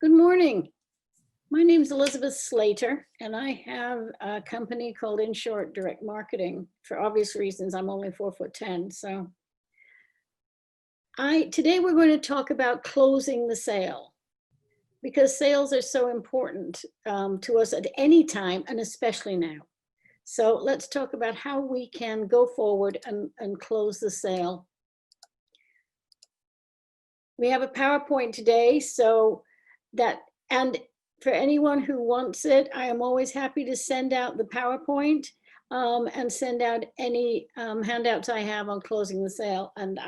Good morning. My name is Elizabeth Slater, and I have a company called In Short Direct Marketing. For obvious reasons, I'm only 4'10". So today we're going to talk about closing the sale, because sales are so important to us at any time, and especially now. So let's talk about how we can go forward and close the sale. We have a PowerPoint today, and for anyone who wants it, I am always happy to send out the PowerPoint and send out any handouts I have on closing the sale. And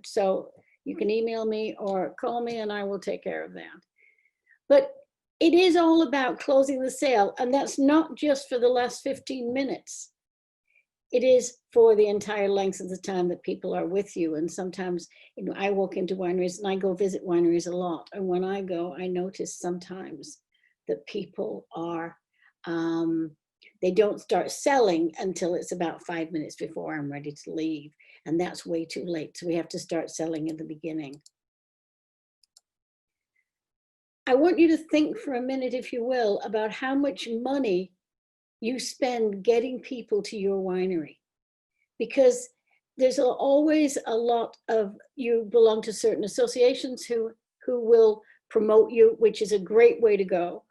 so you can email me or call me and I will take care of that. But it is all about closing the sale. And that's not just for the last 15 minutes. It is for the entire length of the time that people are with you. And sometimes, I walk into wineries and I go visit wineries a lot. And when I go, I notice sometimes that people are, they don't start selling until it's about 5 minutes before I'm ready to leave. And that's way too late. So we have to start selling in the beginning. I want you to think for a minute, if you will, about how much money you spend getting people to your winery, because there's always a lot of, you belong to certain associations who will promote you, which is a great way to go.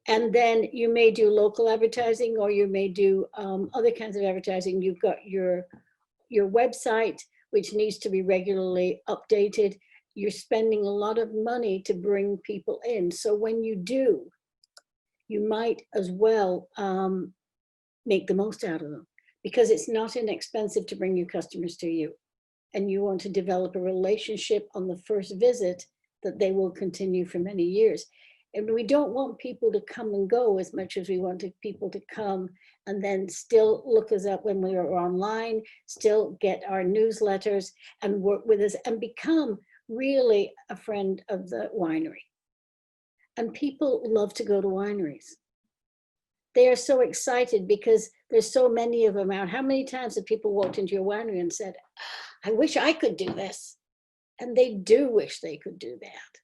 And then you may do local advertising, or you may do other kinds of advertising. You've got your website, which needs to be regularly updated. You're spending a lot of money to bring people in. So when you do, you might as well make the most out of them, because it's not inexpensive to bring new customers to you. And you want to develop a relationship on the first visit that they will continue for many years. And we don't want people to come and go as much as we want people to come and then still look us up when we are online, still get our newsletters and work with us and become really a friend of the winery. And people love to go to wineries. They are so excited because there's so many of them out. How many times have people walked into your winery and said, I wish I could do this? And they do wish they could do that,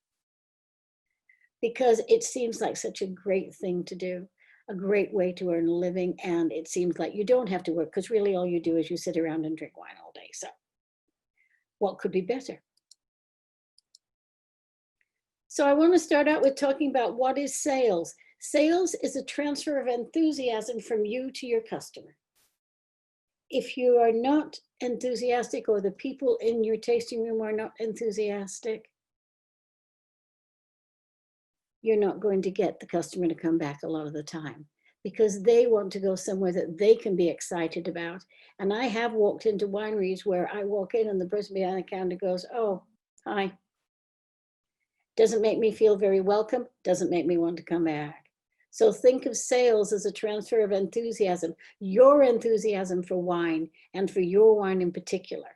because it seems like such a great thing to do, a great way to earn a living. And it seems like you don't have to work, because really all you do is you sit around and drink wine all day. So what could be better? So I want to start out with talking about what is sales. Sales is a transfer of enthusiasm from you to your customer. If you are not enthusiastic, or the people in your tasting room are not enthusiastic, you're not going to get the customer to come back a lot of the time, because they want to go somewhere that they can be excited about. And I have walked into wineries where I walk in and the person behind the counter goes, oh, hi. Doesn't make me feel very welcome, doesn't make me want to come back. So think of sales as a transfer of enthusiasm, your enthusiasm for wine, and for your wine in particular.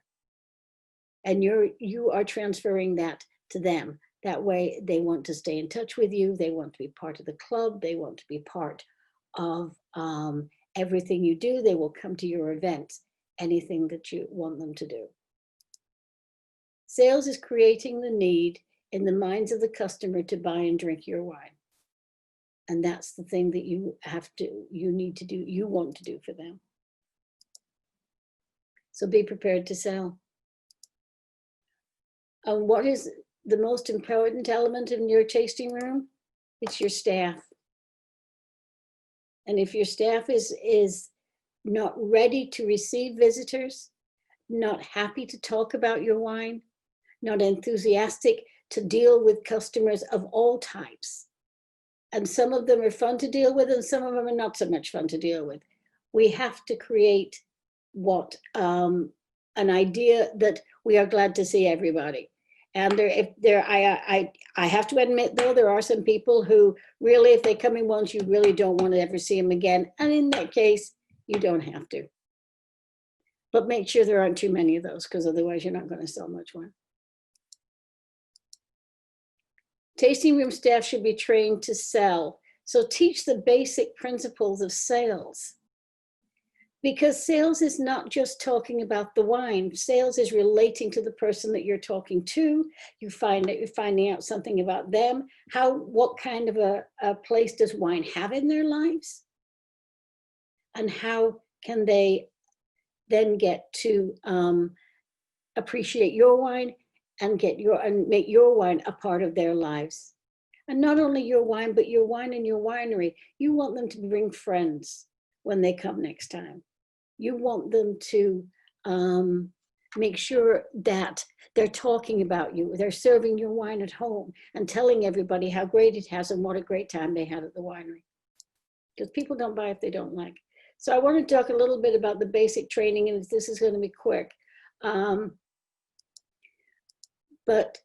And you are transferring that to them. That way they want to stay in touch with you. They want to be part of the club. They want to be part of everything you do. They will come to your events, anything that you want them to do. Sales is creating the need in the minds of the customer to buy and drink your wine. And that's the thing that you need to do, you want to do for them. So be prepared to sell. What is the most important element in your tasting room? It's your staff. And if your staff is not ready to receive visitors, not happy to talk about your wine, not enthusiastic to deal with customers of all types, and some of them are fun to deal with and some of them are not so much fun to deal with, we have to create an idea that we are glad to see everybody. And I have to admit, though, there are some people who really, if they come in once, you really don't want to ever see them again. And in that case, you don't have to. But make sure there aren't too many of those, because otherwise you're not going to sell much wine. Tasting room staff should be trained to sell. So teach the basic principles of sales. Because sales is not just talking about the wine. Sales is relating to the person that you're talking to. You find that you're finding out something about them. What kind of a place does wine have in their lives? And how can they then get to appreciate your wine and make your wine a part of their lives? And not only your wine, but your wine and your winery. You want them to bring friends when they come next time. You want them to make sure that they're talking about you. They're serving your wine at home and telling everybody how great it has and what a great time they had at the winery. Because people don't buy if they don't like. So I want to talk a little bit about the basic training, and this is going to be quick. But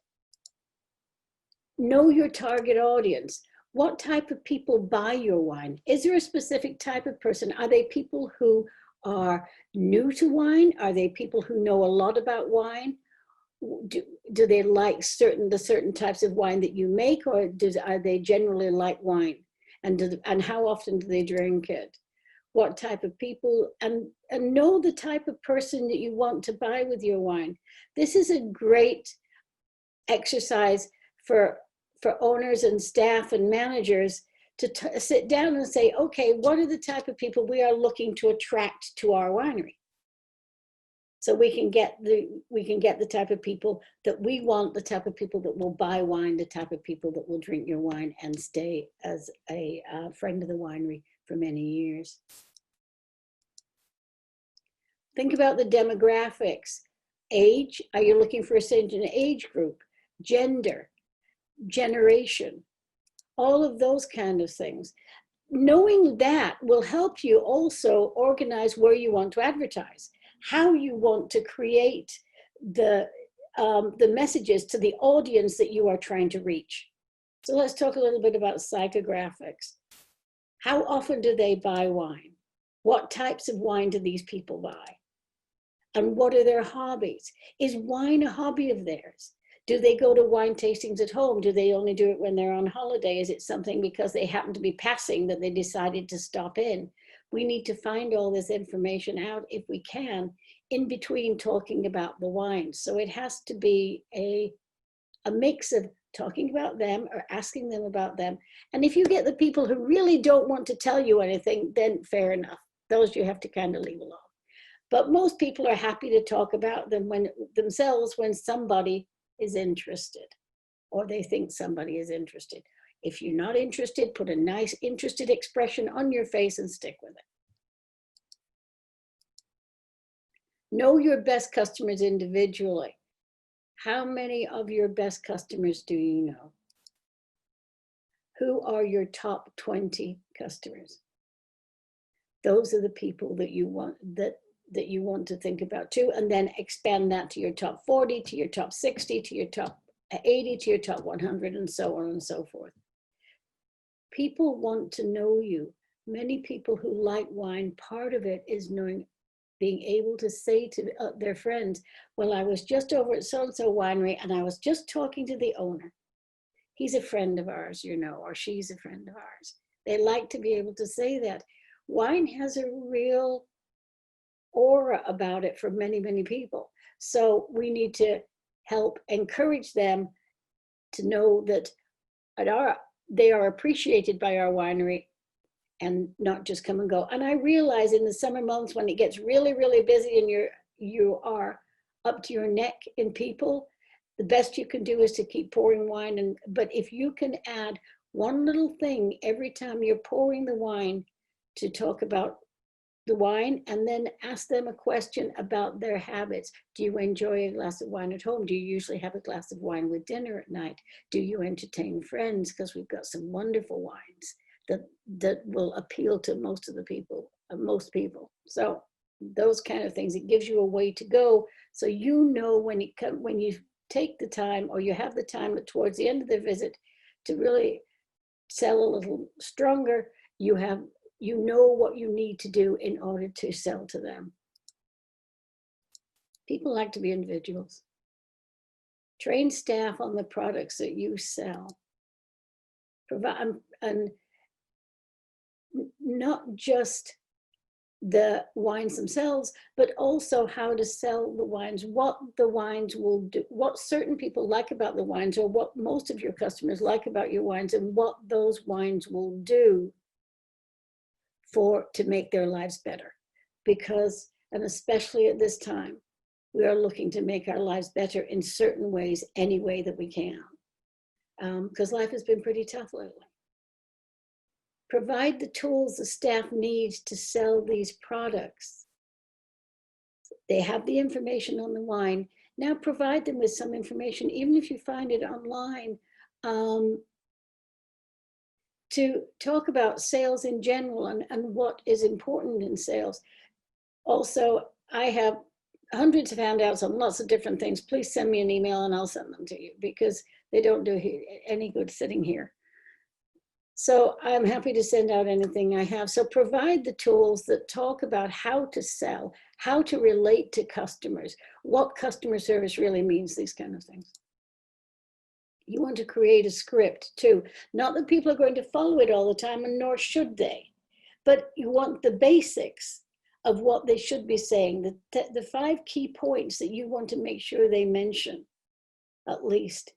know your target audience. What type of people buy your wine? Is there a specific type of person? Are they people who are new to wine? Are they people who know a lot about wine? Do they like the certain types of wine that you make, or are they generally like wine? And how often do they drink it? What type of people, and know the type of person that you want to buy with your wine. This is a great exercise for owners and staff and managers to sit down and say, okay, what are the type of people we are looking to attract to our winery? So we can get the type of people that we want, the type of people that will buy wine, the type of people that will drink your wine and stay as a friend of the winery for many years. Think about the demographics. Age, are you looking for a certain age group? Gender, generation, all of those kind of things. Knowing that will help you also organize where you want to advertise, how you want to create the messages to the audience that you are trying to reach. So let's talk a little bit about psychographics. How often do they buy wine? What types of wine do these people buy? And what are their hobbies? Is wine a hobby of theirs? Do they go to wine tastings at home? Do they only do it when they're on holiday? Is it something because they happen to be passing that they decided to stop in? We need to find all this information out if we can, in between talking about the wine. So it has to be a mix of talking about them or asking them about them. And if you get the people who really don't want to tell you anything, then fair enough. Those you have to kind of leave alone. But most people are happy to talk about them themselves when somebody is interested, or they think somebody is interested. If you're not interested, put a nice interested expression on your face and stick with it. Know your best customers individually. How many of your best customers do you know? Who are your top 20 customers? Those are the people that you want that you want to think about too, and then expand that to your top 40, to your top 60, to your top 80, to your top 100, and so on and so forth. People want to know you. Many people who like wine, part of it is being able to say to their friends, well, I was just over at so-and-so winery and I was just talking to the owner. He's a friend of ours, you know, or she's a friend of ours. They like to be able to say that. Wine has a real aura about it for many, many people. So we need to help encourage them to know that they are appreciated by our winery and not just come and go. And I realize in the summer months when it gets really, really busy and you are up to your neck in people, the best you can do is to keep pouring wine. But if you can add one little thing every time you're pouring the wine to talk about the wine, and then ask them a question about their habits. Do you enjoy a glass of wine at home? Do you usually have a glass of wine with dinner at night? Do you entertain friends? Because we've got some wonderful wines that will appeal to most people. So those kind of things, it gives you a way to go. So you know when you take the time, or you have the time towards the end of the visit to really sell a little stronger, you know what you need to do in order to sell to them. People like to be individuals. Train staff on the products that you sell. Provide, and not just the wines themselves, but also how to sell the wines, what the wines will do, what certain people like about the wines, or what most of your customers like about your wines, and what those wines will do to make their lives better. Because, and especially at this time, we are looking to make our lives better in certain ways, any way that we can. Because life has been pretty tough lately. Provide the tools the staff needs to sell these products. They have the information on the wine. Now provide them with some information, even if you find it online, to talk about sales in general and what is important in sales. Also, I have hundreds of handouts on lots of different things. Please send me an email and I'll send them to you, because they don't do any good sitting here. So I'm happy to send out anything I have. So provide the tools that talk about how to sell, how to relate to customers, what customer service really means, these kind of things. You want to create a script too. Not that people are going to follow it all the time, and nor should they, but you want the basics of what they should be saying, the 5 key points that you want to make sure they mention, at least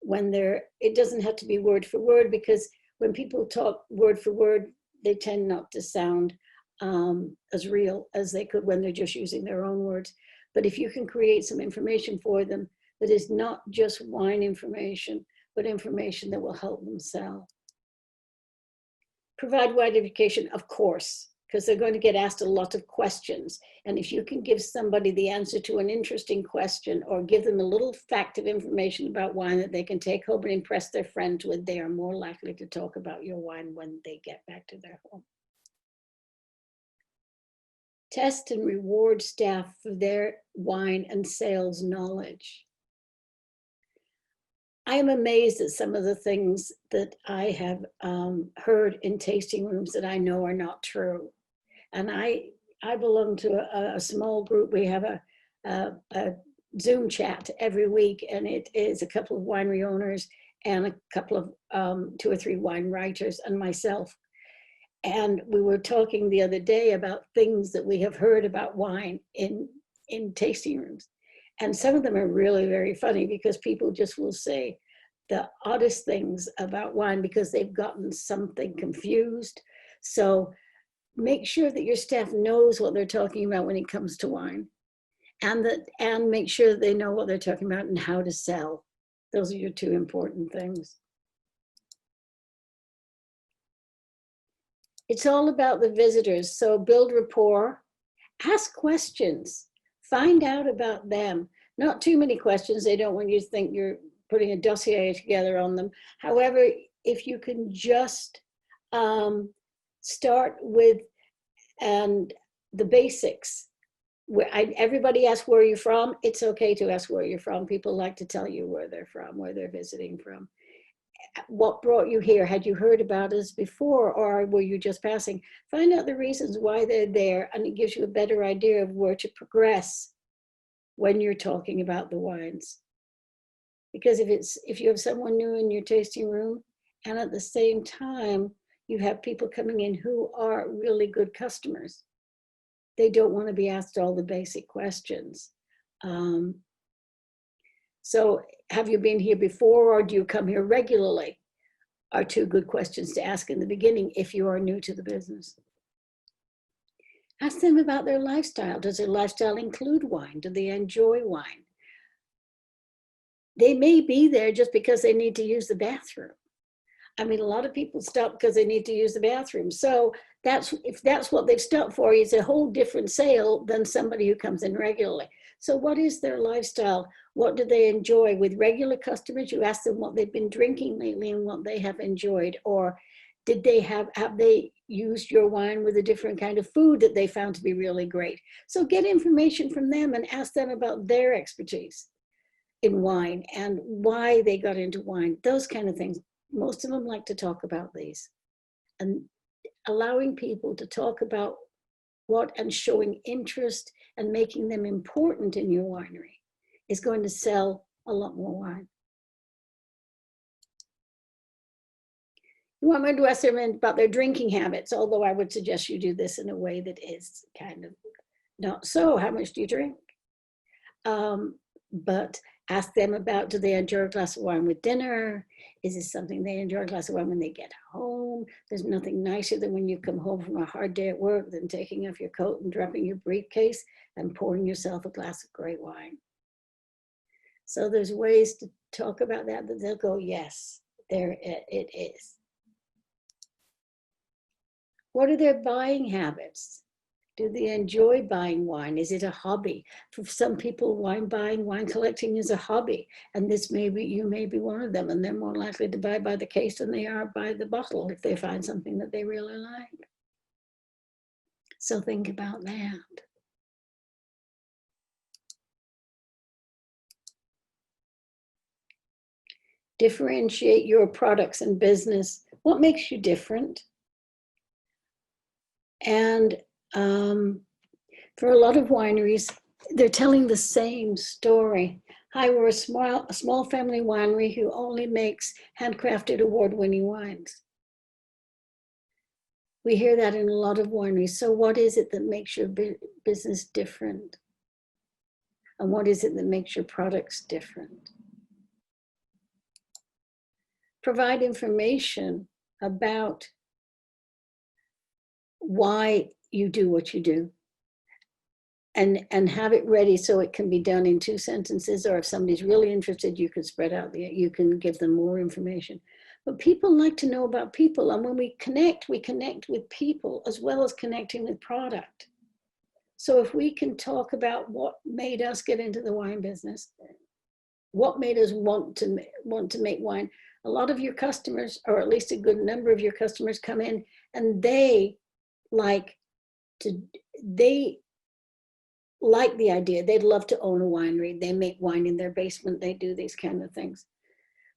when it doesn't have to be word for word, because when people talk word for word, they tend not to sound as real as they could when they're just using their own words. But if you can create some information for them that is not just wine information, but information that will help them sell. Provide wine education, of course, because they're going to get asked a lot of questions. And if you can give somebody the answer to an interesting question, or give them a little fact of information about wine that they can take home and impress their friends with, they are more likely to talk about your wine when they get back to their home. Test and reward staff for their wine and sales knowledge. I am amazed at some of the things that I have heard in tasting rooms that I know are not true. And I belong to a small group. We have a Zoom chat every week, and it is a couple of winery owners and a couple of 2 or 3 wine writers and myself. And we were talking the other day about things that we have heard about wine in tasting rooms. And some of them are really very funny, because people just will say the oddest things about wine because they've gotten something confused. So make sure that your staff knows what they're talking about when it comes to wine, and make sure that they know what they're talking about and how to sell. Those are your 2 important things. It's all about the visitors. So build rapport, ask questions, find out about them. Not too many questions. They don't want you to think you're putting a dossier together on them. However, if you can just start with the basics. Everybody asks, where are you from? It's okay to ask where you're from. People like to tell you where they're from, where they're visiting from. What brought you here? Had you heard about us before, or were you just passing? Find out the reasons why they're there, and it gives you a better idea of where to progress when you're talking about the wines. Because if you have someone new in your tasting room, and at the same time you have people coming in who are really good customers, they don't want to be asked all the basic questions. So have you been here before, or do you come here regularly? Are 2 good questions to ask in the beginning if you are new to the business. Ask them about their lifestyle. Does their lifestyle include wine? Do they enjoy wine? They may be there just because they need to use the bathroom. I mean, a lot of people stop because they need to use the bathroom. So if that's what they've stopped for, it's a whole different sale than somebody who comes in regularly. So what is their lifestyle? What do they enjoy? With regular customers, you ask them what they've been drinking lately and what they have enjoyed. Or have they used your wine with a different kind of food that they found to be really great? So get information from them and ask them about their expertise in wine and why they got into wine, those kind of things. Most of them like to talk about these. And allowing people to talk about and showing interest and making them important in your winery is going to sell a lot more wine. You want me to ask them about their drinking habits, although I would suggest you do this in a way that is kind of not so, how much do you drink? But ask them about, do they enjoy a glass of wine with dinner? Is this something they enjoy a glass of wine when they get home? There's nothing nicer than when you come home from a hard day at work than taking off your coat and dropping your briefcase and pouring yourself a glass of great wine. So there's ways to talk about that they'll go, yes, there it is. What are their buying habits? Do they enjoy buying wine? Is it a hobby? For some people, wine buying, wine collecting is a hobby. And this may be, you may be one of them, and they're more likely to buy by the case than they are by the bottle if they find something that they really like. So think about that. Differentiate your products and business. What makes you different? And for a lot of wineries, they're telling the same story. Hi, we're a small family winery who only makes handcrafted award-winning wines. We hear that in a lot of wineries. So what is it that makes your business different? And what is it that makes your products different? Provide information about why you do what you do. And have it ready so it can be done in 2 sentences, or if somebody's really interested, you can spread out you can give them more information. But people like to know about people, and when we connect with people as well as connecting with product. So if we can talk about what made us get into the wine business, what made us want to make wine, a lot of your customers, or at least a good number of your customers, come in and they like the idea. They'd love to own a winery. They make wine in their basement. They do these kind of things.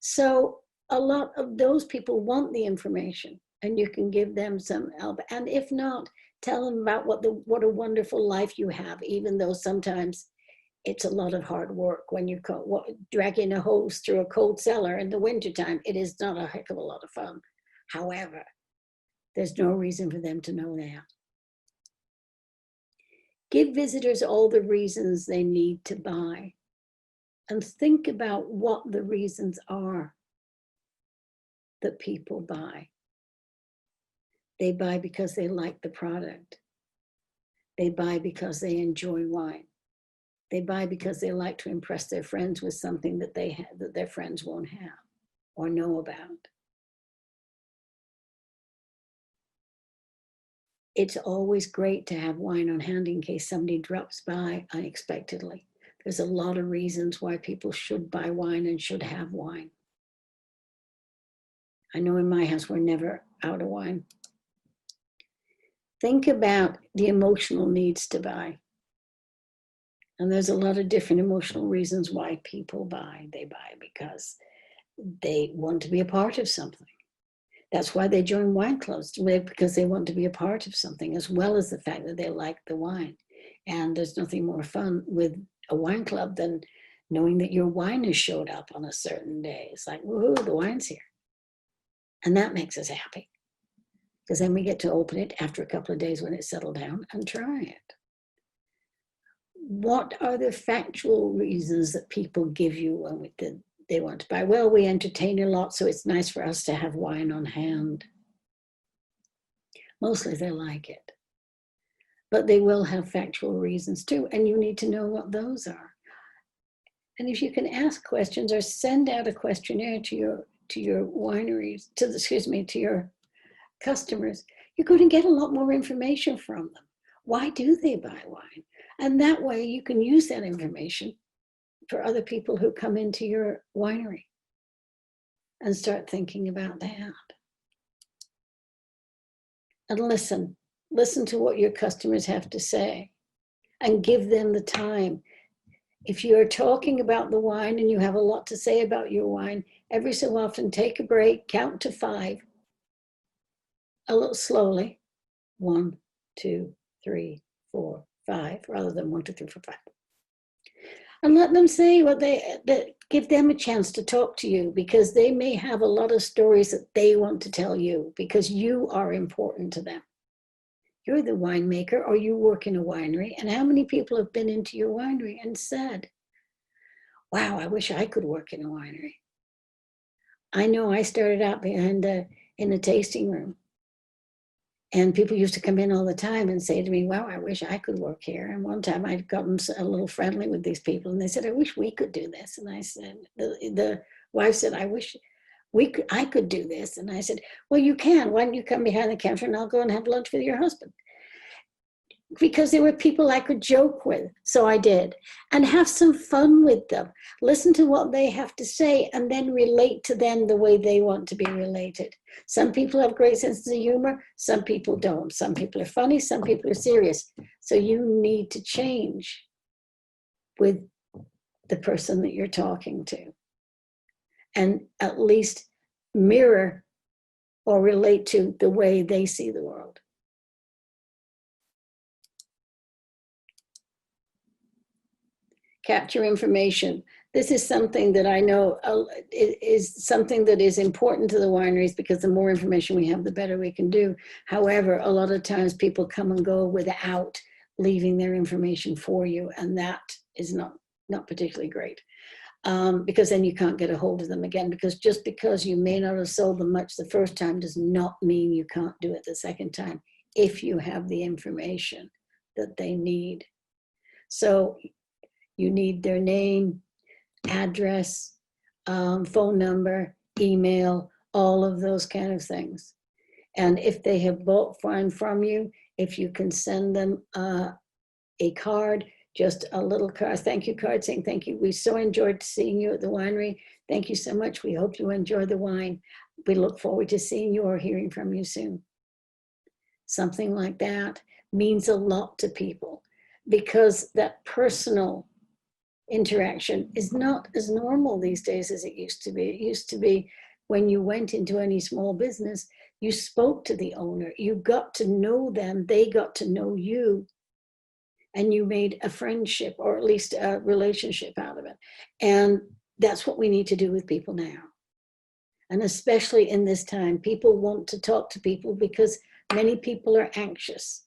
So a lot of those people want the information, and you can give them some help. And if not, tell them about what a wonderful life you have, even though sometimes it's a lot of hard work when you're dragging a hose through a cold cellar in the wintertime. It is not a heck of a lot of fun. However, there's no reason for them to know that. Give visitors all the reasons they need to buy, and think about what the reasons are that people buy. They buy because they like the product. They buy because they enjoy wine. They buy because they like to impress their friends with something that they have, that their friends won't have or know about. It's always great to have wine on hand in case somebody drops by unexpectedly. There's a lot of reasons why people should buy wine and should have wine. I know in my house, we're never out of wine. Think about the emotional needs to buy. And there's a lot of different emotional reasons why people buy. They buy because they want to be a part of something. That's why they join wine clubs, because they want to be a part of something, as well as the fact that they like the wine. And there's nothing more fun with a wine club than knowing that your wine has showed up on a certain day. It's like, woohoo, the wine's here. And that makes us happy, because then we get to open it after a couple of days when it's settled down and try it. What are the factual reasons that people give you when they want to buy? Well, we entertain a lot, so it's nice for us to have wine on hand. Mostly they like it. But they will have factual reasons too, and you need to know what those are. And if you can ask questions or send out a questionnaire to your wineries, to your customers, you're going to get a lot more information from them. Why do they buy wine? And that way you can use that information for other people who come into your winery and start thinking about that. And listen to what your customers have to say and give them the time. If you're talking about the wine and you have a lot to say about your wine, every so often take a break, count to 5, a little slowly. 1, 2, 3, 4, 5, rather than 1, 2, 3, 4, 5. And let them say what give them a chance to talk to you, because they may have a lot of stories that they want to tell you because you are important to them. You're the winemaker, or you work in a winery. And how many people have been into your winery and said, wow, I wish I could work in a winery. I know I started out in the tasting room. And people used to come in all the time and say to me, wow, I wish I could work here. And one time I'd gotten a little friendly with these people, and they said, I wish we could do this. And I said, the wife said, I wish I could do this. And I said, well, you can. Why don't you come behind the counter and I'll go and have lunch with your husband? Because there were people I could joke with. So I did. And have some fun with them. Listen to what they have to say and then relate to them the way they want to be related. Some people have great senses of humor. Some people don't. Some people are funny. Some people are serious. So you need to change with the person that you're talking to. And at least mirror or relate to the way they see the world. Capture information. This is something that I know is something that is important to the wineries, because the more information we have, the better we can do. However, a lot of times people come and go without leaving their information for you, and that is not particularly great, because then you can't get a hold of them again, because just because you may not have sold them much the first time does not mean you can't do it the second time if you have the information that they need. So you need their name, address, phone number, email, all of those kind of things. And if they have bought wine from you, if you can send them a card, just a little card, thank you card saying, thank you. We so enjoyed seeing you at the winery. Thank you so much. We hope you enjoy the wine. We look forward to seeing you or hearing from you soon. Something like that means a lot to people, because that personal interaction is not as normal these days as it used to be. It used to be when you went into any small business, you spoke to the owner, you got to know them, they got to know you, and you made a friendship, or at least a relationship out of it. And that's what we need to do with people now. And especially in this time, people want to talk to people because many people are anxious.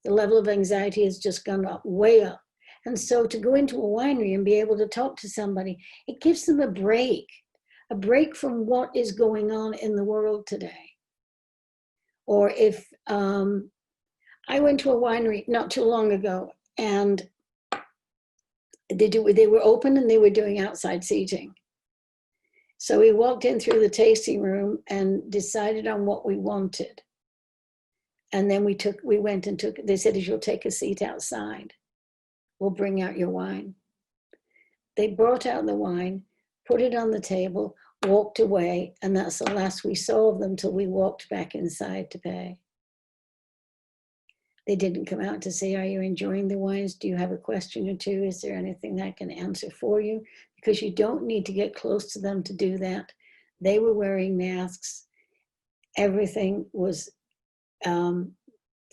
The level of anxiety has just gone up, way up. And so to go into a winery and be able to talk to somebody, it gives them a break from what is going on in the world today. Or if I went to a winery not too long ago, and they were open and they were doing outside seating. So we walked in through the tasting room and decided on what we wanted. And then we went and took, they said, you'll take a seat outside. We'll bring out your wine. They brought out the wine, put it on the table, walked away, and that's the last we saw of them till we walked back inside to pay. They didn't come out to say, are you enjoying the wines? Do you have a question or two? Is there anything that I can answer for you? Because you don't need to get close to them to do that. They were wearing masks. Everything was, so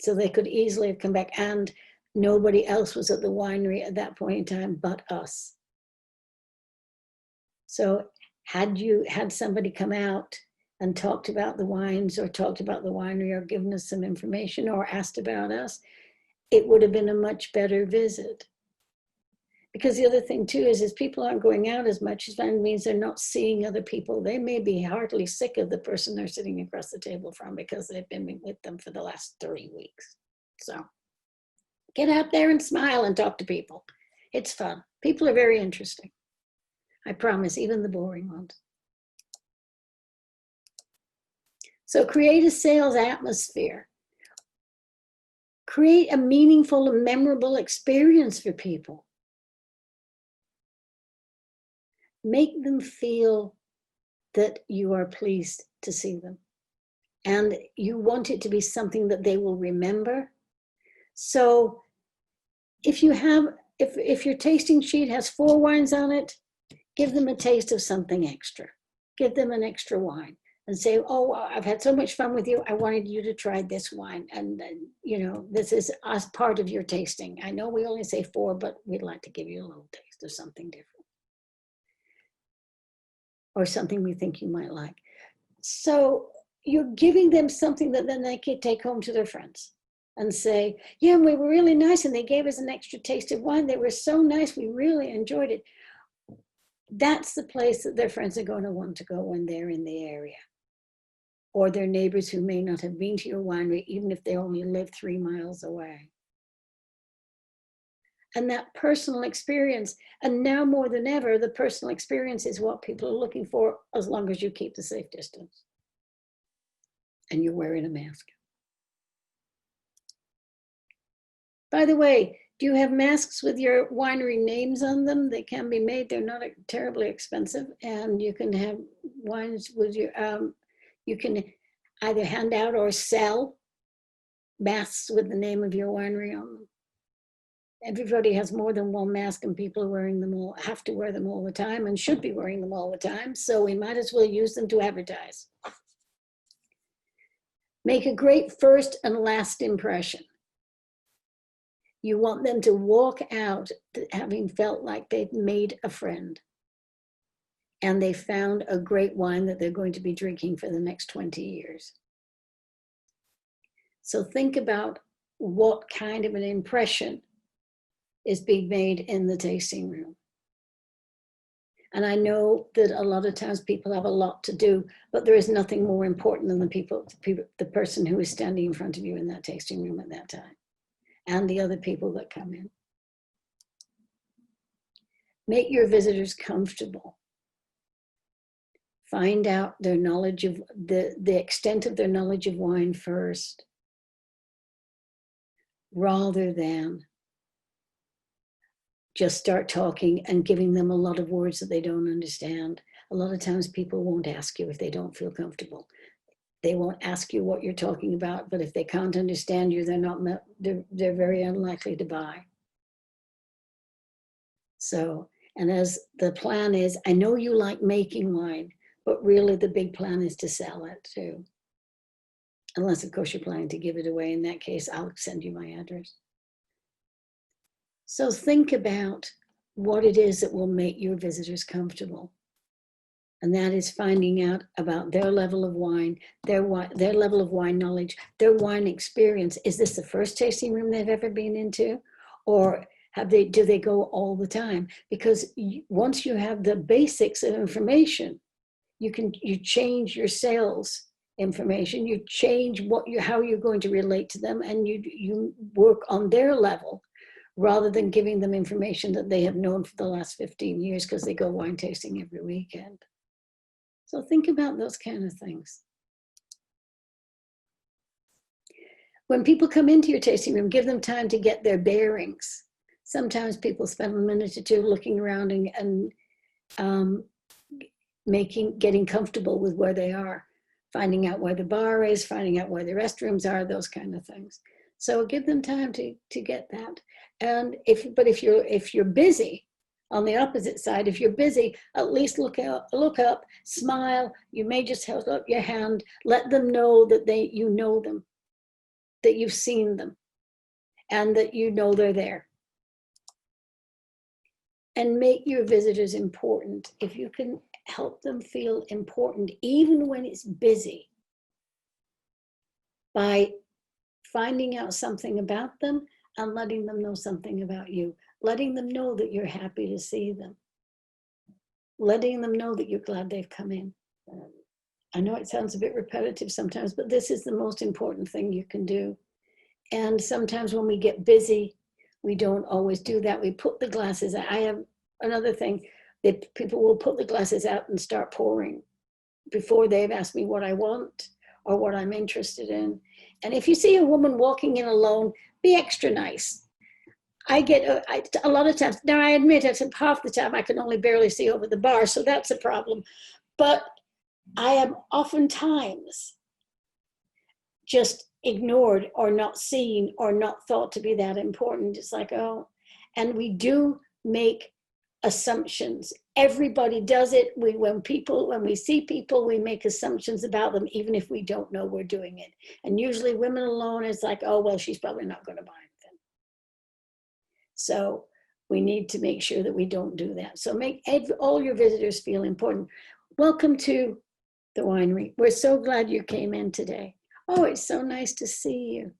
they could easily have come back, and nobody else was at the winery at that point in time but us. So had you had somebody come out and talked about the wines, or talked about the winery, or given us some information, or asked about us, it would have been a much better visit. Because the other thing too is people aren't going out as much, as that means they're not seeing other people. They may be heartily sick of the person they're sitting across the table from because they've been with them for the last 3 weeks. So get out there and smile and talk to people. It's fun. People are very interesting. I promise, even the boring ones. So create a sales atmosphere. Create a meaningful and memorable experience for people. Make them feel that you are pleased to see them. And you want it to be something that they will remember. So if you have, if your tasting sheet has 4 wines on it, give them a taste of something extra. Give them an extra wine, and say, oh, I've had so much fun with you. I wanted you to try this wine. And, this is us part of your tasting. I know we only say 4, but we'd like to give you a little taste of something different. Or something we think you might like. So you're giving them something that then they can take home to their friends and say, yeah, we were really nice and they gave us an extra taste of wine. They were so nice. We really enjoyed it. That's the place that their friends are going to want to go when they're in the area. Or their neighbors who may not have been to your winery, even if they only live 3 miles away. And that personal experience, and now more than ever, the personal experience is what people are looking for, as long as you keep the safe distance and you're wearing a mask. By the way, do you have masks with your winery names on them? They can be made. They're not terribly expensive, and you can have wines with your, you can either hand out or sell masks with the name of your winery on them. Everybody has more than one mask, and people are wearing them all, have to wear them all the time and should be wearing them all the time. So we might as well use them to advertise. Make a great first and last impression. You want them to walk out having felt like they've made a friend and they found a great wine that they're going to be drinking for the next 20 years. So think about what kind of an impression is being made in the tasting room. And I know that a lot of times people have a lot to do, but there is nothing more important than the person who is standing in front of you in that tasting room at that time, and the other people that come in. Make your visitors comfortable. Find out their knowledge of the extent of their knowledge of wine first, rather than just start talking and giving them a lot of words that they don't understand. A lot of times people won't ask you if they don't feel comfortable. They won't ask you what you're talking about, but if they can't understand you, they're very unlikely to buy. So, and as the plan is, I know you like making wine, but really the big plan is to sell it too. Unless, of course, you're planning to give it away. In that case, I'll send you my address. So think about what it is that will make your visitors comfortable. And that is finding out about their level of wine, their level of wine knowledge, their wine experience. Is this the first tasting room they've ever been into? Or do they go all the time? Because once you have the basics of information, you change your sales information, you change how you're going to relate to them, and you work on their level, rather than giving them information that they have known for the last 15 years because they go wine tasting every weekend. So think about those kind of things. When people come into your tasting room, give them time to get their bearings. Sometimes people spend a minute or two looking around and getting comfortable with where they are, finding out where the bar is, finding out where the restrooms are, those kind of things. So give them time to get that. And if you're busy, on the opposite side, if you're busy, at least look up, smile. You may just hold up your hand. Let them know that you know them, that you've seen them, and that you know they're there. And make your visitors important. If you can help them feel important, even when it's busy, by finding out something about them and letting them know something about you, letting them know that you're happy to see them, letting them know that you're glad they've come in. I know it sounds a bit repetitive sometimes, but this is the most important thing you can do. And sometimes when we get busy, we don't always do that. We put the glasses out. I have another thing that people will put the glasses out and start pouring before they've asked me what I want or what I'm interested in. And if you see a woman walking in alone, be extra nice. I get a lot of times, now I admit it, half the time I can only barely see over the bar, so that's a problem. But I am oftentimes just ignored or not seen or not thought to be that important. It's like, oh, and we do make assumptions. Everybody does it. When we see people, we make assumptions about them, even if we don't know we're doing it. And usually women alone is like, oh, well, she's probably not going to buy anything. So we need to make sure that we don't do that. So make all your visitors feel important. Welcome to the winery. We're so glad you came in today. Oh, it's so nice to see you.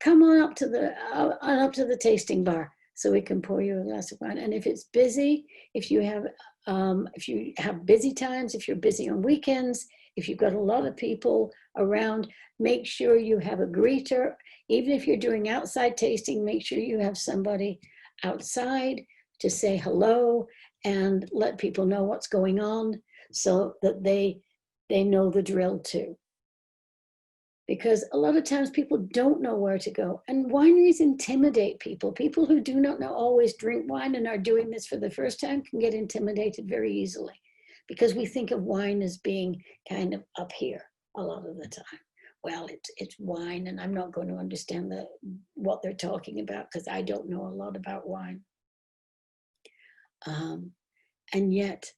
Come on up to the tasting bar so we can pour you a glass of wine. And if it's busy, if you have busy times, if you're busy on weekends, if you've got a lot of people around, make sure you have a greeter. Even if you're doing outside tasting, make sure you have somebody outside to say hello and let people know what's going on so that they know the drill too. Because a lot of times people don't know where to go, and wineries intimidate people. People who do not know always drink wine and are doing this for the first time can get intimidated very easily because we think of wine as being kind of up here a lot of the time. Well, it's wine, and I'm not going to understand what they're talking about because I don't know a lot about wine. And yet,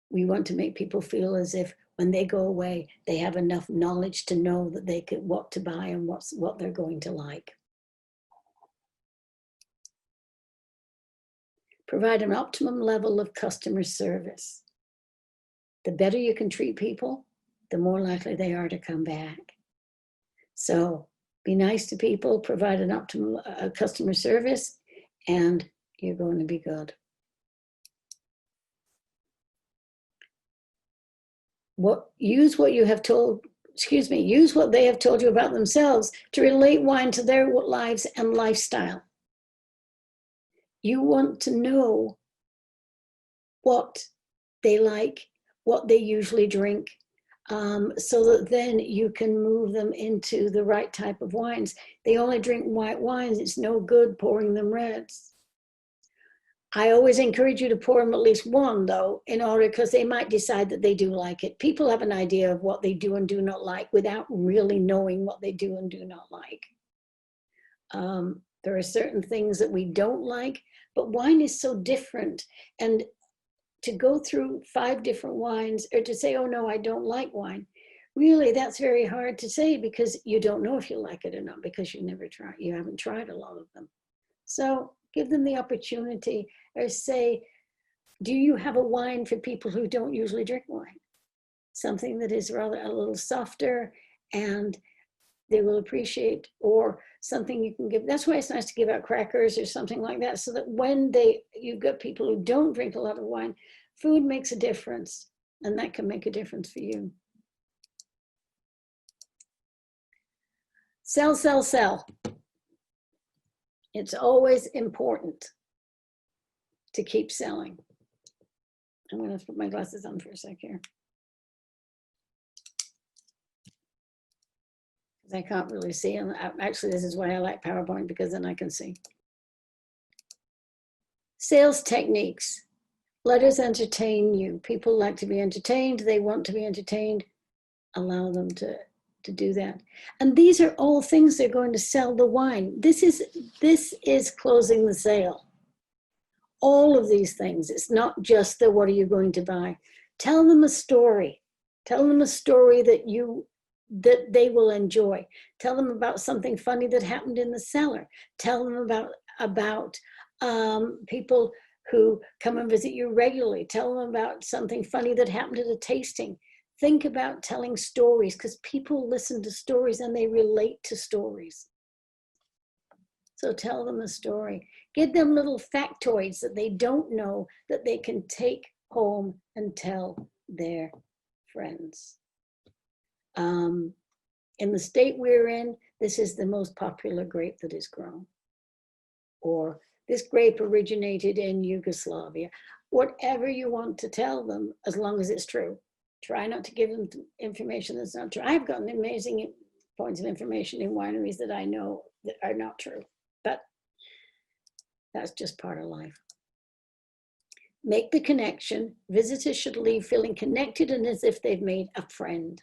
we want to make people feel as if when they go away, they have enough knowledge to know that they can what to buy and what they're going to like. Provide an optimum level of customer service. The better you can treat people, the more likely they are to come back. So be nice to people, provide an optimal customer service, and you're going to be good. Use what they have told you about themselves to relate wine to their lives and lifestyle. You want to know what they like, what they usually drink, so that then you can move them into the right type of wines. They only drink white wines. It's no good pouring them reds. I always encourage you to pour them at least one, though, in order, because they might decide that they do like it. People have an idea of what they do and do not like without really knowing what they do and do not like. There are certain things that we don't like, but wine is so different. And to go through 5 different wines or to say, oh, no, I don't like wine, really, that's very hard to say because you don't know if you like it or not because you haven't tried a lot of them. So give them the opportunity, or say, do you have a wine for people who don't usually drink wine? Something that is rather a little softer and they will appreciate, or something you can give. That's why it's nice to give out crackers or something like that, so that when you've got people who don't drink a lot of wine, food makes a difference, and that can make a difference for you. Sell, sell, sell. It's always important to keep selling. I'm going to put my glasses on for a sec here, because I can't really see. And actually, this is why I like PowerPoint, because then I can see. Sales techniques. Let us entertain you. People like to be entertained. They want to be entertained. Allow them to do that. And these are all things they're going to sell the wine. This is closing the sale. All of these things. It's not just the what are you going to buy. Tell them a story. Tell them a story that they will enjoy. Tell them about something funny that happened in the cellar. Tell them about people who come and visit you regularly. Tell them about something funny that happened at a tasting. Think about telling stories, because people listen to stories and they relate to stories. So tell them a story. Give them little factoids that they don't know that they can take home and tell their friends. In the state we're in, this is the most popular grape that is grown. Or this grape originated in Yugoslavia. Whatever you want to tell them, as long as it's true. Try not to give them information that's not true. I've gotten amazing points of information in wineries that I know that are not true, but that's just part of life. Make the connection. Visitors should leave feeling connected and as if they've made a friend.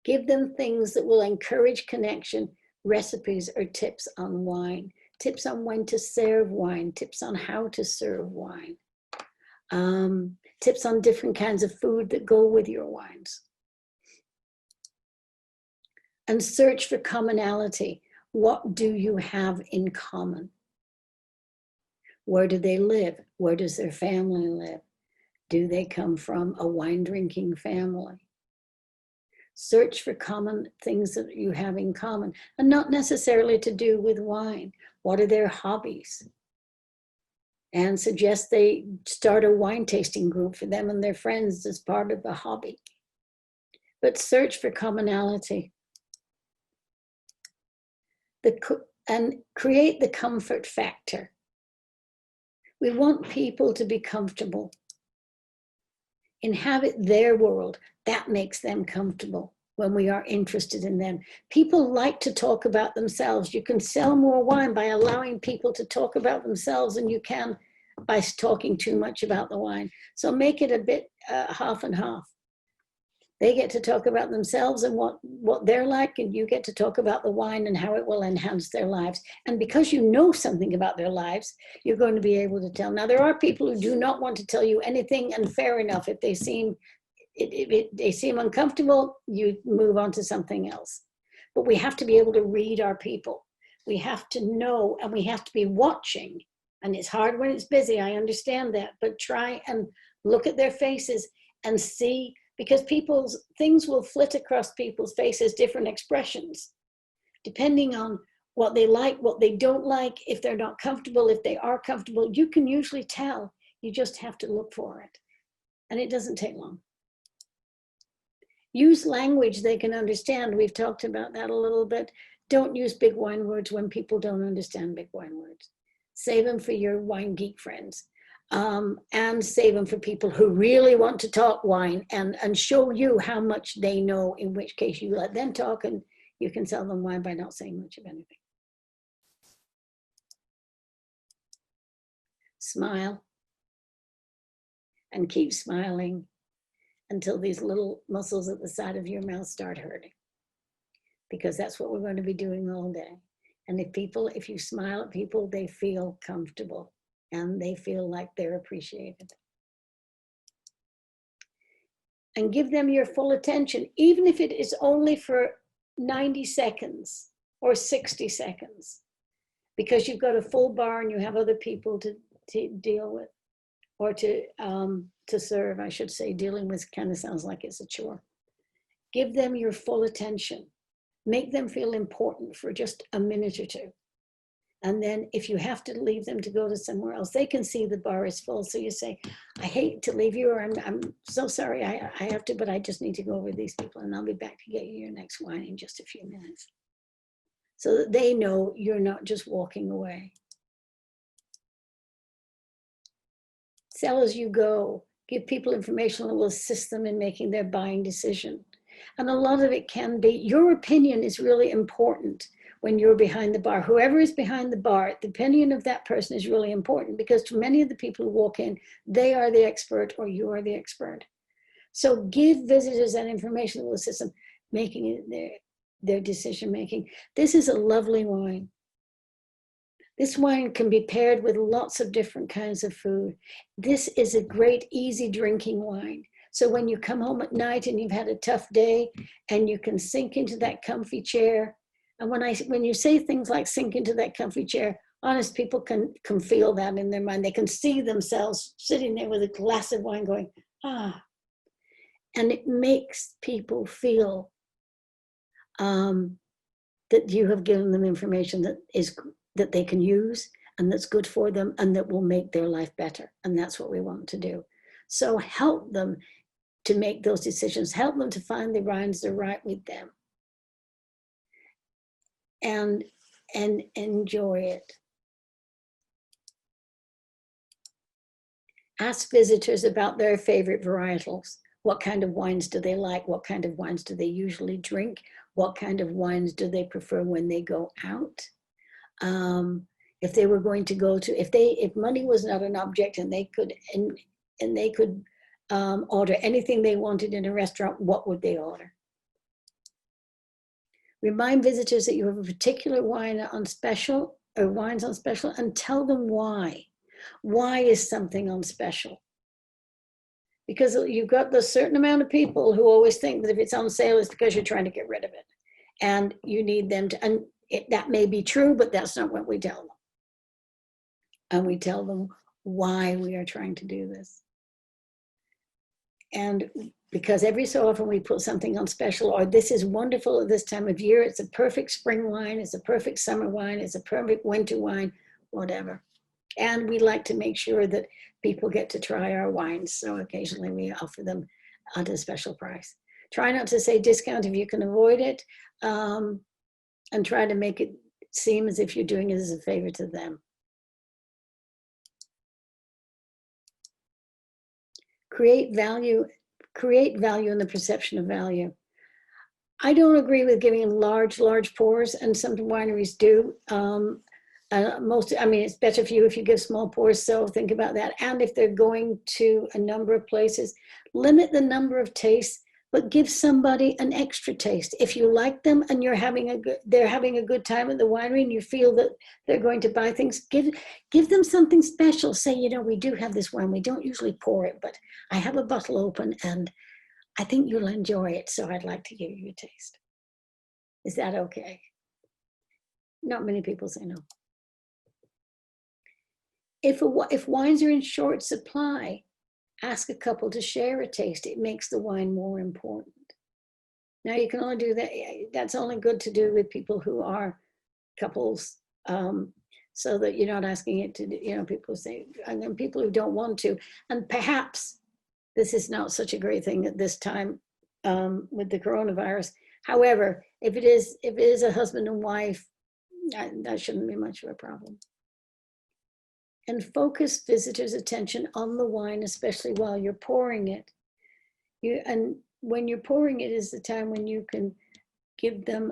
Give them things that will encourage connection, recipes or tips on wine. tips on when to serve wine, tips on how to serve wine, tips on different kinds of food that go with your wines. And search for commonality. What do you have in common? Where do they live? Where does their family live? Do they come from a wine drinking family? Search for common things that you have in common, and not necessarily to do with wine. What are their hobbies? And suggest they start a wine tasting group for them and their friends as part of the hobby. But search for commonality. And create the comfort factor. We want people to be comfortable. Inhabit their world. That makes them comfortable when we are interested in them. People like to talk about themselves. You can sell more wine by allowing people to talk about themselves than you can by talking too much about the wine. So make it a bit half and half. They get to talk about themselves and what they're like, and you get to talk about the wine and how it will enhance their lives. And because you know something about their lives, you're going to be able to tell. Now, there are people who do not want to tell you anything, and fair enough. If they seem uncomfortable, you move on to something else. But we have to be able to read our people. We have to know, and we have to be watching. And it's hard when it's busy, I understand that, but try and look at their faces and see, because things will flit across people's faces, different expressions, depending on what they like, what they don't like, if they're not comfortable, if they are comfortable. You can usually tell. You just have to look for it. And it doesn't take long. Use language they can understand. We've talked about that a little bit. Don't use big wine words when people don't understand big wine words. Save them for your wine geek friends. And save them for people who really want to talk wine and show you how much they know, in which case you let them talk and you can sell them wine by not saying much of anything. Smile and keep smiling until these little muscles at the side of your mouth start hurting, because that's what we're going to be doing all day. And if you smile at people, they feel comfortable. And they feel like they're appreciated. And give them your full attention, even if it is only for 90 seconds or 60 seconds, because you've got a full bar and you have other people to deal with, or to serve, I should say. Dealing with kind of sounds like it's a chore. Give them your full attention. Make them feel important for just a minute or two. And then if you have to leave them to go to somewhere else, they can see the bar is full. So you say, I hate to leave you, or I'm so sorry, I have to, but I just need to go over with these people and I'll be back to get you your next wine in just a few minutes. So that they know you're not just walking away. Sell as you go. Give people information that will assist them in making their buying decision. And a lot of it can be, your opinion is really important. When you're behind the bar, whoever is behind the bar, the opinion of that person is really important, because to many of the people who walk in, they are the expert or you are the expert. So give visitors that information that will assist them making it their decision making. This is a lovely wine. This wine can be paired with lots of different kinds of food. This is a great, easy drinking wine. So when you come home at night and you've had a tough day and you can sink into that comfy chair. And when you say things like sink into that comfy chair, honest people can feel that in their mind. They can see themselves sitting there with a glass of wine going, ah. And it makes people feel that you have given them information that they can use and that's good for them and that will make their life better. And that's what we want to do. So help them to make those decisions. Help them to find the wines that are right with them. And enjoy it. Ask visitors about their favorite varietals. What kind of wines do they like? What kind of wines do they usually drink? What kind of wines do they prefer when they go out? If they were going to go to, if money was not an object and they could order anything they wanted in a restaurant, what would they order? Remind visitors that you have a particular wine on special or wines on special, and tell them why. Why is something on special? Because you've got the certain amount of people who always think that if it's on sale, it's because you're trying to get rid of it. And you need them to, and that may be true, but that's not what we tell them. And we tell them why we are trying to do this. And because every so often we put something on special, or this is wonderful at this time of year, it's a perfect spring wine, it's a perfect summer wine, it's a perfect winter wine, whatever. And we like to make sure that people get to try our wines. So occasionally we offer them at a special price. Try not to say discount if you can avoid it, and try to make it seem as if you're doing it as a favor to them. Create value in the perception of value. I don't agree with giving large pours, and some wineries do. It's better for you if you give small pours, so think about that. And if they're going to a number of places, limit the number of tastes, but give somebody an extra taste. If you like them and they're having a good time at the winery and you feel that they're going to buy things, give them something special. Say, you know, we do have this wine, we don't usually pour it, but I have a bottle open and I think you'll enjoy it, so I'd like to give you a taste. Is that okay? Not many people say no. If wines are in short supply, ask a couple to share a taste. It makes the wine more important. Now you can only do that. That's only good to do with people who are couples, so that you're not asking it to, you know, people say, and then people who don't want to. And perhaps this is not such a great thing at this time with the coronavirus. However, if it is a husband and wife, that shouldn't be much of a problem. And focus visitors' attention on the wine, especially while you're pouring it. And when you're pouring it is the time when you can give them,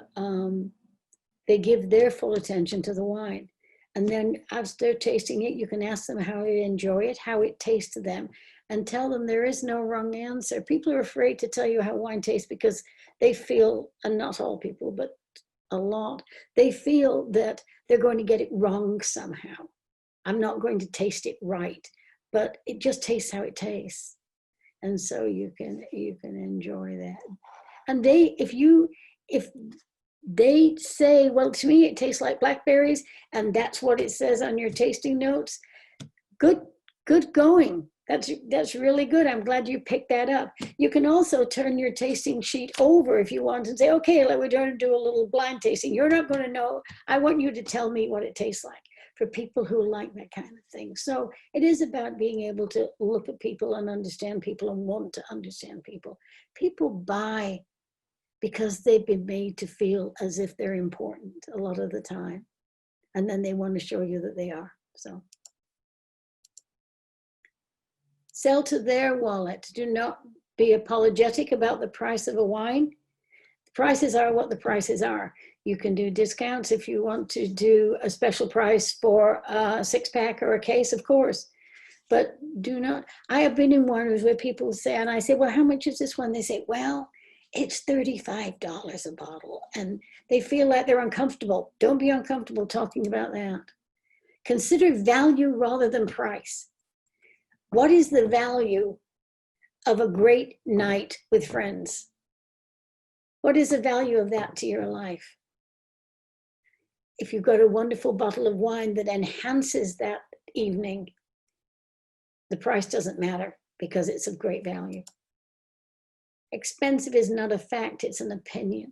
they give their full attention to the wine. And then as they're tasting it, you can ask them how they enjoy it, how it tastes to them, and tell them there is no wrong answer. People are afraid to tell you how wine tastes because they feel, and not all people, but a lot, they feel that they're going to get it wrong somehow. I'm not going to taste it right, but it just tastes how it tastes. And so you can enjoy that. And if they say, well, to me, it tastes like blackberries, and that's what it says on your tasting notes, good going. That's really good. I'm glad you picked that up. You can also turn your tasting sheet over if you want and say, okay, we're going to do a little blind tasting. You're not going to know. I want you to tell me what it tastes like, for people who like that kind of thing. So it is about being able to look at people and understand people and want to understand people. People buy because they've been made to feel as if they're important a lot of the time. And then they want to show you that they are. So sell to their wallet. Do not be apologetic about the price of a wine. The prices are what the prices are. You can do discounts if you want to do a special price for a 6-pack or a case, of course. But do not, I have been in wineries where people say, and I say, well, how much is this one? They say, well, it's $35 a bottle. And they feel like they're uncomfortable. Don't be uncomfortable talking about that. Consider value rather than price. What is the value of a great night with friends? What is the value of that to your life? If you've got a wonderful bottle of wine that enhances that evening, the price doesn't matter because it's of great value. Expensive is not a fact, it's an opinion.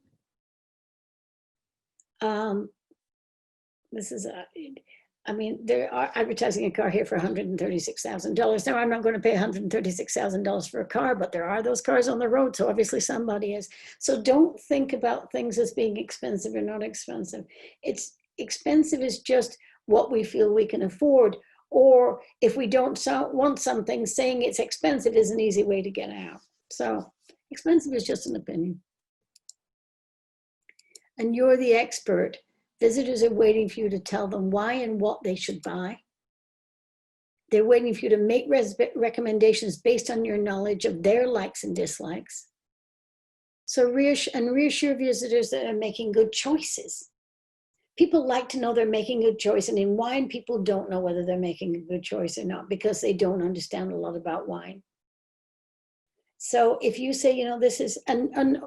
There are advertising a car here for $136,000. Now, I'm not going to pay $136,000 for a car, but there are those cars on the road, so obviously somebody is. So don't think about things as being expensive or not expensive. It's expensive is just what we feel we can afford, or if we don't want something, saying it's expensive is an easy way to get out. So expensive is just an opinion. And you're the expert. Visitors are waiting for you to tell them why and what they should buy. They're waiting for you to make recommendations based on your knowledge of their likes and dislikes. So reassure visitors that are making good choices. People like to know they're making a good choice. And in wine, people don't know whether they're making a good choice or not because they don't understand a lot about wine. So if you say, you know, this is, and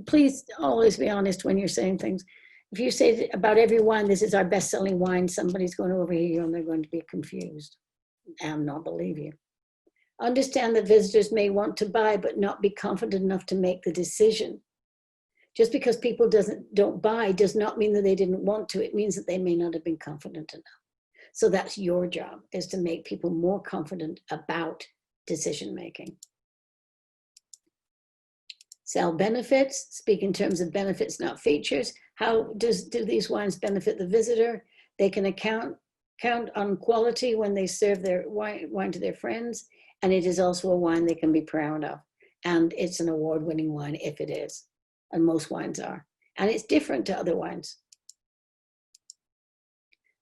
please always be honest when you're saying things. If you say about every wine, this is our best-selling wine, somebody's going to overhear you and they're going to be confused and not believe you. Understand that visitors may want to buy, but not be confident enough to make the decision. Just because people don't buy does not mean that they didn't want to. It means that they may not have been confident enough. So that's your job, is to make people more confident about decision-making. Sell benefits, speak in terms of benefits, not features. How do these wines benefit the visitor? They can count on quality when they serve their wine to their friends. And it is also a wine they can be proud of. And it's an award-winning wine if it is. And most wines are. And it's different to other wines.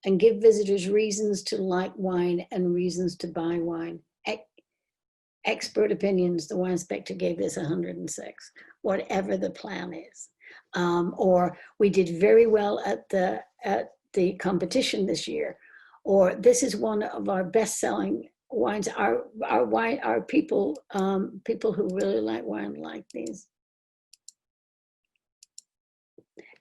And give visitors reasons to like wine and reasons to buy wine. Expert opinions, the wine inspector gave this 106, whatever the plan is. Or we did very well at the competition this year. Or this is one of our best-selling wines. Our people who really like wine like these.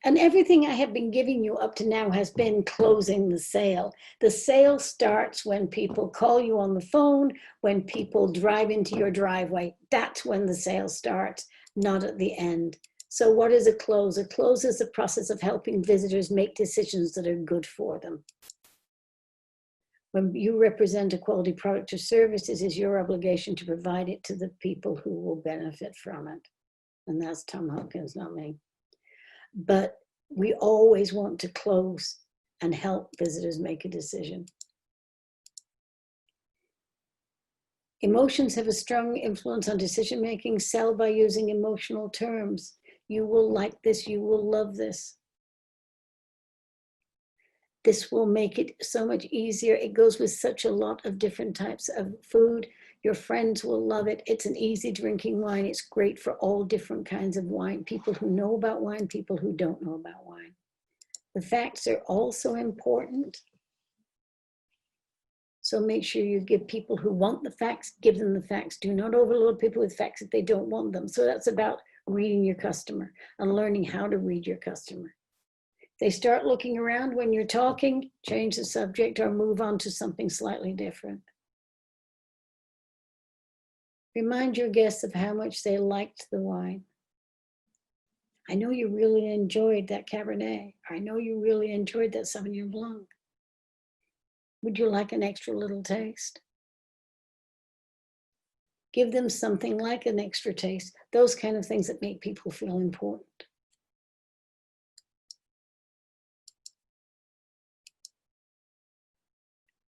And everything I have been giving you up to now has been closing the sale. The sale starts when people call you on the phone, when people drive into your driveway. That's when the sale starts, not at the end. So what is a close? A close is the process of helping visitors make decisions that are good for them. When you represent a quality product or service, it is your obligation to provide it to the people who will benefit from it. And that's Tom Hopkins, not me. But we always want to close and help visitors make a decision. Emotions have a strong influence on decision making. Sell by using emotional terms. You will like this, you will love this. This will make it so much easier. It goes with such a lot of different types of food. Your friends will love it. It's an easy drinking wine. It's great for all different kinds of wine. People who know about wine, people who don't know about wine. The facts are also important. So make sure you give people who want the facts, give them the facts. Do not overload people with facts if they don't want them. So that's about reading your customer and learning how to read your customer. They start looking around when you're talking, change the subject or move on to something slightly different. Remind your guests of how much they liked the wine. I know you really enjoyed that Cabernet. I know you really enjoyed that Sauvignon Blanc. Would you like an extra little taste? Give them something like an extra taste. Those kind of things that make people feel important.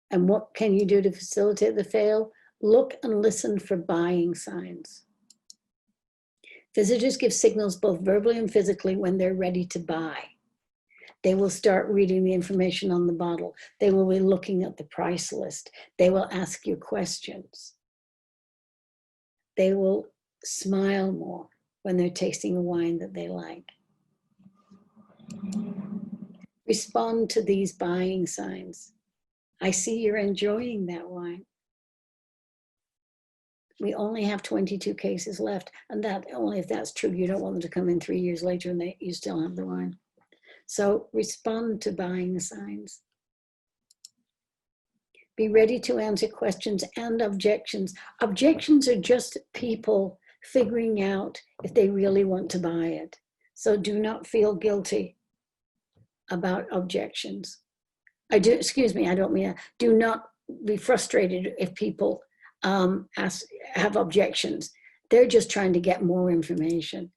And what can you do to facilitate the sale? Look and listen for buying signs. Visitors give signals both verbally and physically when they're ready to buy. They will start reading the information on the bottle. They will be looking at the price list. They will ask you questions. They will smile more when they're tasting a wine that they like. Respond to these buying signs. I see you're enjoying that wine. We only have 22 cases left, and that only if that's true. You don't want them to come in 3 years later and you still have the wine. So respond to buying signs. Be ready to answer questions and objections. Objections are just people figuring out if they really want to buy it. So do not feel guilty about objections. I don't mean that. Do not be frustrated if people have objections. They're just trying to get more information.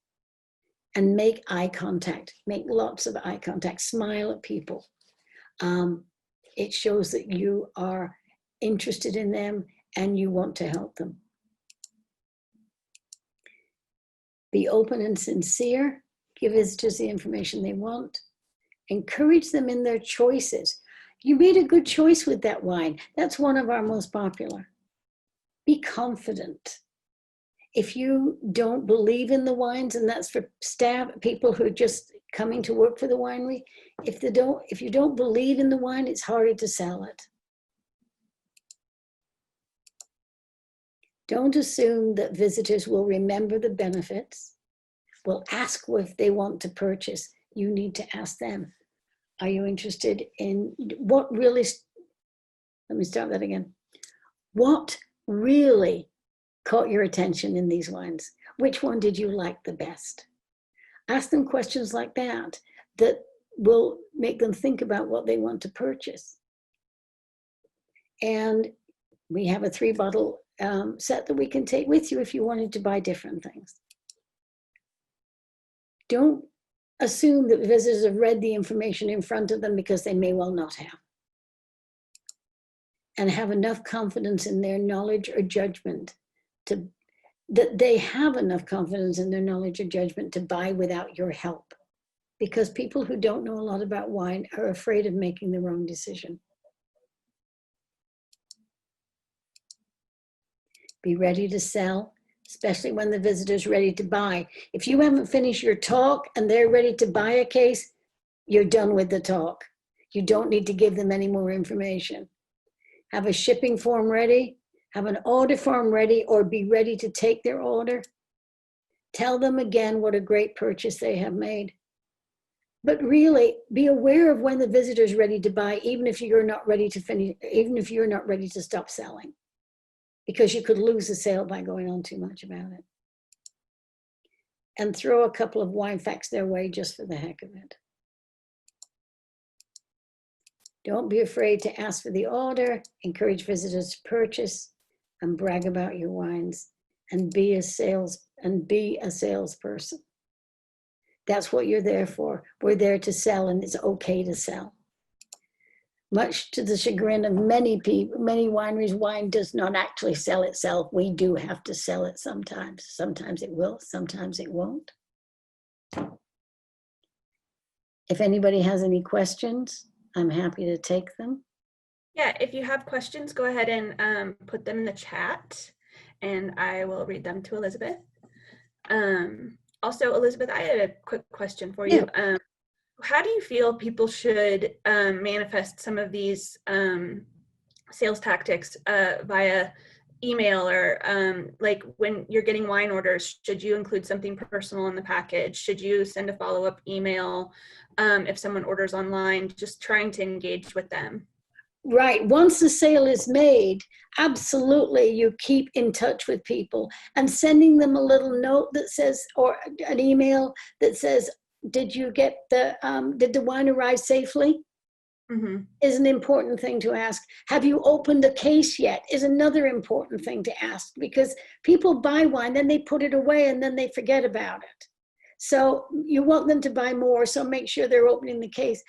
And make eye contact, make lots of eye contact, smile at people. It shows that you are interested in them and you want to help them. Be open and sincere, give visitors the information they want. Encourage them in their choices. You made a good choice with that wine. That's one of our most popular. Be confident. If you don't believe in the wines, and that's for staff, people who just coming to work for the winery, if you don't believe in the wine, it's harder to sell it. Don't assume that visitors will remember the benefits, will ask if they want to purchase. You need to ask them, are you interested in what really, let me start that again. What really caught your attention in these wines? Which one did you like the best? Ask them questions like that will make them think about what they want to purchase. And we have a 3-bottle set that we can take with you if you wanted to buy different things. Don't assume that visitors have read the information in front of them, because they may well not have. And have enough confidence in their knowledge or judgment that they have enough confidence in their knowledge or judgment to buy without your help. Because people who don't know a lot about wine are afraid of making the wrong decision. Be ready to sell, especially when the visitor's ready to buy. If you haven't finished your talk and they're ready to buy a case, you're done with the talk. You don't need to give them any more information. Have a shipping form ready, have an order form ready, or be ready to take their order. Tell them again what a great purchase they have made. But really be aware of when the visitor's ready to buy, even if you're not ready to finish, even if you're not ready to stop selling. Because you could lose the sale by going on too much about it. And throw a couple of wine facts their way just for the heck of it. Don't be afraid to ask for the order, encourage visitors to purchase, and brag about your wines, and be a salesperson. That's what you're there for. We're there to sell, and it's okay to sell. Much to the chagrin of many people, many wineries, wine does not actually sell itself. We do have to sell it sometimes. Sometimes it will, sometimes it won't. If anybody has any questions, I'm happy to take them. Yeah, if you have questions, go ahead and put them in the chat, and I will read them to Elizabeth. Also, Elizabeth, I had a quick question for you. Yeah. How do you feel people should manifest some of these sales tactics via email, or like when you're getting wine orders, should you include something personal in the package? Should you send a follow-up email if someone orders online? Just trying to engage with them. Right. Once the sale is made, absolutely, you keep in touch with people and sending them a little note that says, or an email that says, did you get did the wine arrive safely? Mm-hmm. Is an important thing to ask. Have you opened the case yet? Is another important thing to ask, because people buy wine, then they put it away and then they forget about it. So you want them to buy more, so make sure they're opening the case.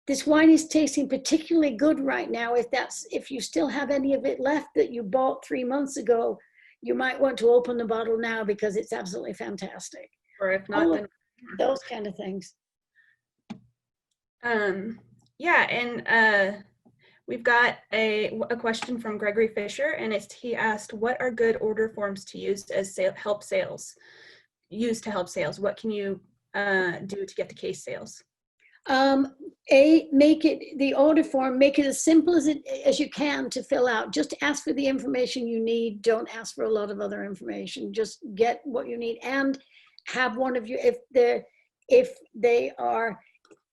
This wine is tasting particularly good right now. If you still have any of it left that you bought 3 months ago, you might want to open the bottle now, because it's absolutely fantastic. Or if not, then those kind of things. Yeah, and we've got a question from Gregory Fisher, and he asked, what are good order forms to use as help sales? What can you do to get the case sales? Make it, the order form, make it as simple as you can to fill out. Just ask for the information you need. Don't ask for a lot of other information. Just get what you need, and have one of you, if they are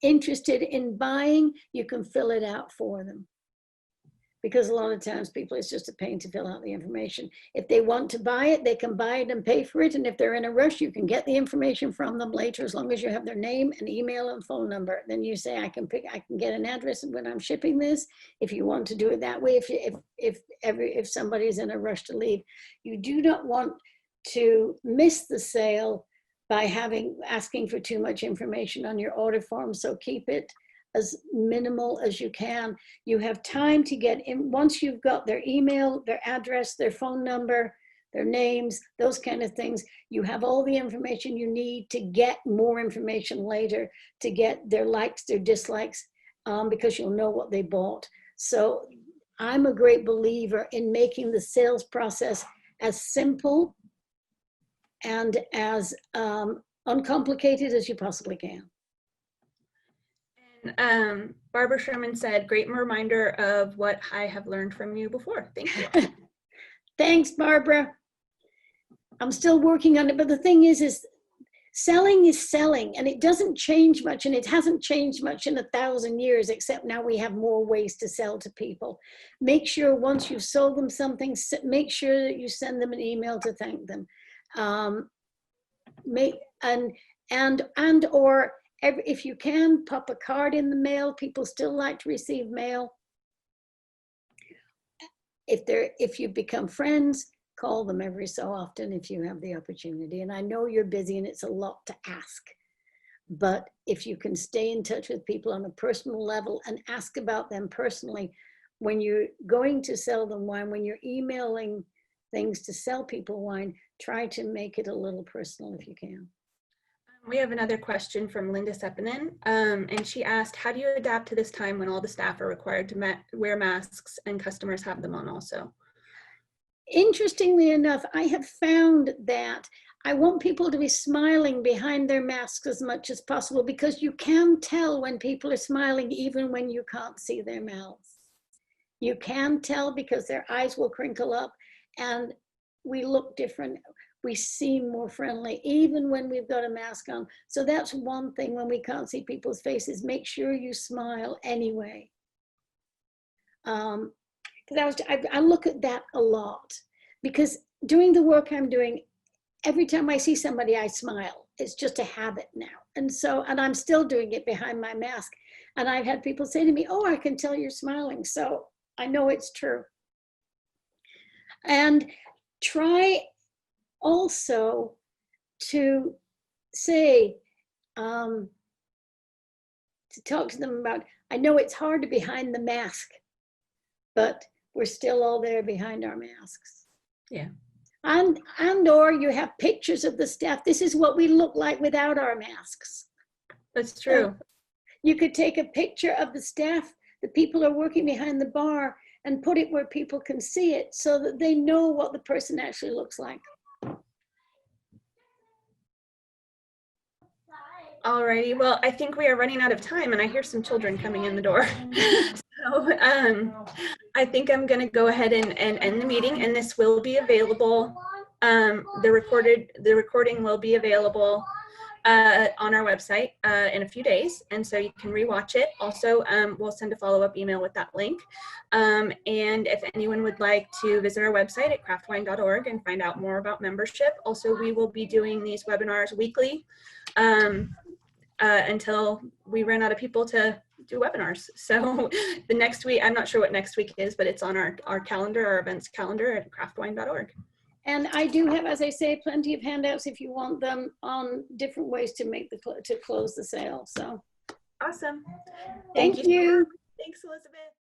interested in buying, you can fill it out for them. Because a lot of times people, it's just a pain to fill out the information. If they want to buy it, they can buy it and pay for it. And if they're in a rush, you can get the information from them later, as long as you have their name and email and phone number. Then you say, I can get an address when I'm shipping this. If you want to do it that way, if somebody's in a rush to leave, you do not want to miss the sale by asking for too much information on your order form. So keep it as minimal as you can. You have time to get in. Once you've got their email, their address, their phone number, their names, those kind of things, you have all the information you need to get more information later, to get their likes, their dislikes, because you'll know what they bought. So I'm a great believer in making the sales process as simple and as uncomplicated as you possibly can. Barbara Sherman said, great reminder of what I have learned from you before. Thank you. Thanks, Barbara. I'm still working on it, but the thing is selling is selling, and it doesn't change much, and it hasn't changed much in 1,000 years, except now we have more ways to sell to people. Make sure once you've sold them something, make sure that you send them an email to thank them. Or if you can, pop a card in the mail. People still like to receive mail. If you become friends, call them every so often if you have the opportunity. And I know you're busy and it's a lot to ask, but if you can stay in touch with people on a personal level and ask about them personally, when you're going to sell them wine, when you're emailing things to sell people wine, try to make it a little personal if you can. We have another question from Linda Sepinen, and she asked, how do you adapt to this time when all the staff are required to wear masks and customers have them on also? Interestingly enough, I have found that I want people to be smiling behind their masks as much as possible, because you can tell when people are smiling even when you can't see their mouths. You can tell because their eyes will crinkle up and we look different. We seem more friendly even when we've got a mask on. So that's one thing when we can't see people's faces. Make sure you smile anyway. Because I look at that a lot, because doing the work I'm doing, every time I see somebody, I smile. It's just a habit now. And I'm still doing it behind my mask. And I've had people say to me, oh, I can tell you're smiling. So I know it's true. And try also to say, to talk to them about, I know it's hard to behind the mask, but we're still all there behind our masks. Yeah. And or you have pictures of the staff. This is what we look like without our masks. That's true. You could take a picture of the staff, the people are working behind the bar, and put it where people can see it so that they know what the person actually looks like. Alrighty, well, I think we are running out of time and I hear some children coming in the door. So I think I'm gonna go ahead and end the meeting, and this will be available. The recording will be available on our website in a few days, and so you can rewatch it. Also, we'll send a follow-up email with that link. And if anyone would like to visit our website at craftwine.org and find out more about membership. Also, we will be doing these webinars weekly until we run out of people to do webinars. So the next week, I'm not sure what next week is, but it's on our calendar, our events calendar at craftwine.org. And I do have, as I say, plenty of handouts if you want them on different ways to make to close the sale. So awesome. thank you. Thanks, Elizabeth.